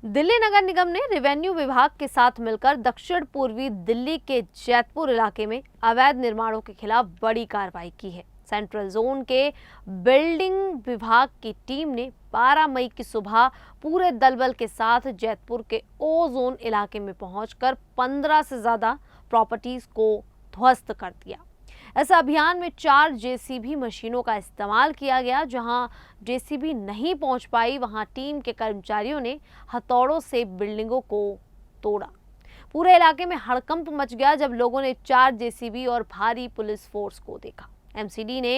दिल्ली नगर निगम ने रेवेन्यू विभाग के साथ मिलकर दक्षिण पूर्वी दिल्ली के जैतपुर इलाके में अवैध निर्माणों के खिलाफ बड़ी कार्रवाई की है। सेंट्रल जोन के बिल्डिंग विभाग की टीम ने 12 मई की सुबह पूरे दलबल के साथ जैतपुर के ओ जोन इलाके में पहुंचकर 15 से ज्यादा प्रॉपर्टीज को ध्वस्त कर दिया। इस अभियान में 4 जेसीबी मशीनों का इस्तेमाल किया गया। जहां जेसीबी नहीं पहुंच पाई, वहां टीम के कर्मचारियों ने हथौड़ों से बिल्डिंगों को तोड़ा। पूरे इलाके में हड़कंप मच गया जब लोगों ने 4 जेसीबी और भारी पुलिस फोर्स को देखा। एमसीडी ने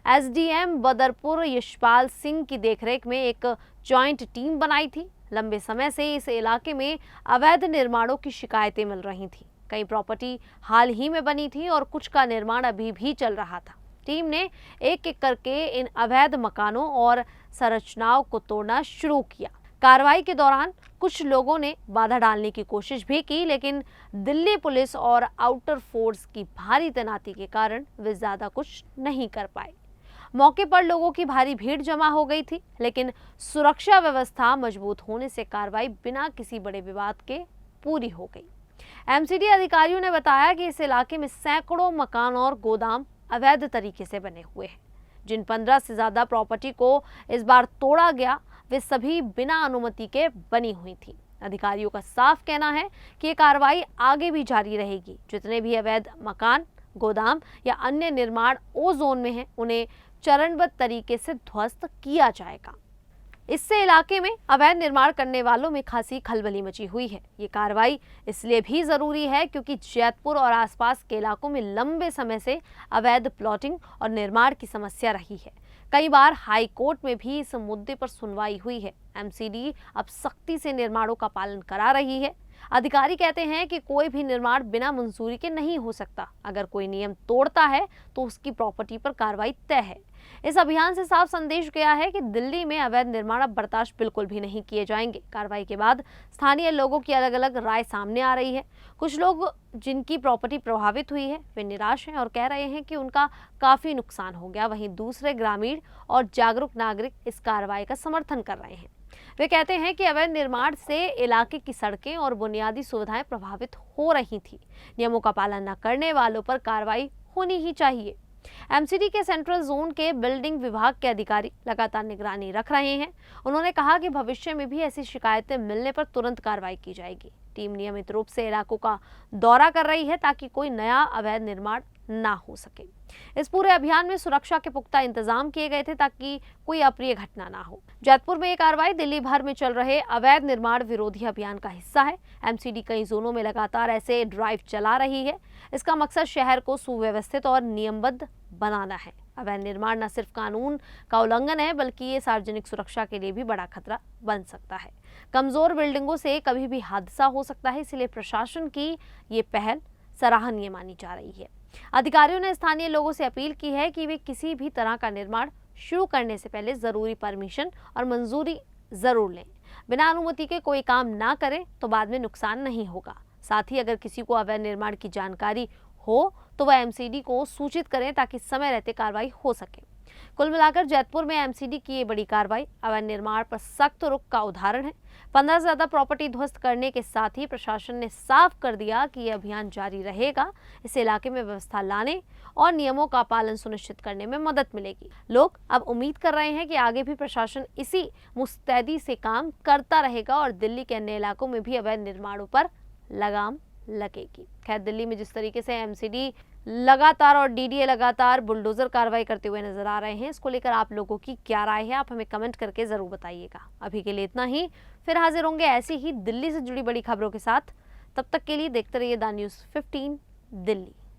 एसडीएम बदरपुर यशपाल सिंह की देखरेख में एक जॉइंट टीम बनाई थी। लंबे समय से इस इलाके में अवैध निर्माणों की शिकायतें मिल रही थी। कई प्रॉपर्टी हाल ही में बनी थी और कुछ का निर्माण अभी भी चल रहा था। टीम ने एक एक करके इन अवैध मकानों और संरचनाओं को तोड़ना शुरू किया। कार्रवाई के दौरान कुछ लोगों ने बाधा डालने की कोशिश भी की, लेकिन दिल्ली पुलिस और आउटर फोर्स की भारी तैनाती के कारण वे ज्यादा कुछ नहीं कर पाए। मौके पर लोगों की भारी भीड़ जमा हो गई थी, लेकिन सुरक्षा व्यवस्था मजबूत होने से कार्रवाई बिना किसी बड़े विवाद के पूरी हो गई। एमसीडी अधिकारियों ने बताया कि इस इलाके में सैकड़ों मकान और गोदाम अवैध तरीके से बने हुए हैं। जिन 15 से ज्यादा प्रॉपर्टी को इस बार तोड़ा गया, वे सभी बिना अनुमति के बनी हुई थी। अधिकारियों का साफ कहना है कि ये कार्रवाई आगे भी जारी रहेगी। जितने भी अवैध मकान, गोदाम या अन्य निर्माण ओ जोन में हैं, उन्हें चरणबद्ध तरीके से ध्वस्त किया जाएगा। इससे इलाके में अवैध निर्माण करने वालों में खासी खलबली मची हुई है। ये कार्रवाई इसलिए भी जरूरी है क्योंकि जैतपुर और आसपास के इलाकों में लंबे समय से अवैध प्लॉटिंग और निर्माण की समस्या रही है। कई बार हाई कोर्ट में भी इस मुद्दे पर सुनवाई हुई है। एमसीडी अब सख्ती से निर्माणों का पालन करा रही है। अधिकारी कहते हैं कि कोई भी निर्माण बिना मंजूरी के नहीं हो सकता। अगर कोई नियम तोड़ता है तो उसकी प्रॉपर्टी पर कार्रवाई तय है। इस अभियान से साफ संदेश गया है कि दिल्ली में अवैध निर्माण अब बर्दाश्त बिल्कुल भी नहीं किए जाएंगे। कार्रवाई के बाद स्थानीय लोगों की अलग अलग राय सामने आ रही है। कुछ लोग जिनकी प्रॉपर्टी प्रभावित हुई है वे निराश हैं और कह रहे हैं कि उनका काफी नुकसान हो गया। वहीं दूसरे ग्रामीण और जागरूक नागरिक इस कार्रवाई का समर्थन कर रहे हैं। वे कहते हैं कि अवैध निर्माण से इलाके की सड़कें और बुनियादी सुविधाएं प्रभावित हो रही थी। नियमों का पालन न करने वालों पर कार्रवाई होनी ही चाहिए। एमसीडी के सेंट्रल जोन के बिल्डिंग विभाग के अधिकारी लगातार निगरानी रख रहे हैं। उन्होंने कहा कि भविष्य में भी ऐसी शिकायतें मिलने पर तुरंत कार्रवाई की जाएगी। टीम नियमित रूप से इलाकों का दौरा कर रही है ताकि कोई नया अवैध निर्माण ना हो सके। इस पूरे अभियान में सुरक्षा के पुख्ता इंतजाम किए गए थे ताकि कोई अप्रिय घटना ना हो। जैतपुर में ये कार्रवाई दिल्ली भर में चल रहे अवैध निर्माण विरोधी अभियान का हिस्सा है। एमसीडी कई जोनों में लगातार ऐसे ड्राइव चला रही है। इसका मकसद शहर को सुव्यवस्थित और नियमबद्ध बनाना है। अवैध निर्माण न सिर्फ कानून का उल्लंघन है, बल्कि ये सार्वजनिक सुरक्षा के लिए भी बड़ा खतरा बन सकता है। कमजोर बिल्डिंगों से कभी भी हादसा हो सकता है, इसलिए प्रशासन की ये पहल सराहनीय मानी जा रही है। अधिकारियों ने स्थानीय लोगों से अपील की है कि वे किसी भी तरह का निर्माण शुरू करने से पहले जरूरी परमिशन और मंजूरी जरूर लें। बिना अनुमति के कोई काम ना करें तो बाद में नुकसान नहीं होगा। साथ ही अगर किसी को अवैध निर्माण की जानकारी हो तो वह एमसीडी को सूचित करें ताकि समय रहते कार्रवाई हो सके। कुल मिलाकर जैतपुर में एमसीडी की ये बड़ी कार्रवाई अवैध निर्माण पर सख्त रुख का उदाहरण है। 15 से ज्यादा प्रॉपर्टी ध्वस्त करने के साथ ही प्रशासन ने साफ कर दिया कि यह अभियान जारी रहेगा। इस इलाके में व्यवस्था लाने और नियमों का पालन सुनिश्चित करने में मदद मिलेगी। लोग अब उम्मीद कर रहे हैं कि आगे भी प्रशासन इसी मुस्तैदी से काम करता रहेगा और दिल्ली के अन्य इलाकों में भी अवैध निर्माणों पर लगाम लगेगी। खैर, दिल्ली में जिस तरीके से एमसीडी लगातार और डीडीए लगातार बुलडोजर कार्रवाई करते हुए नजर आ रहे हैं, इसको लेकर आप लोगों की क्या राय है, आप हमें कमेंट करके जरूर बताइएगा। अभी के लिए इतना ही, फिर हाजिर होंगे ऐसी ही दिल्ली से जुड़ी बड़ी खबरों के साथ। तब तक के लिए देखते रहिए द न्यूज़ 15 दिल्ली।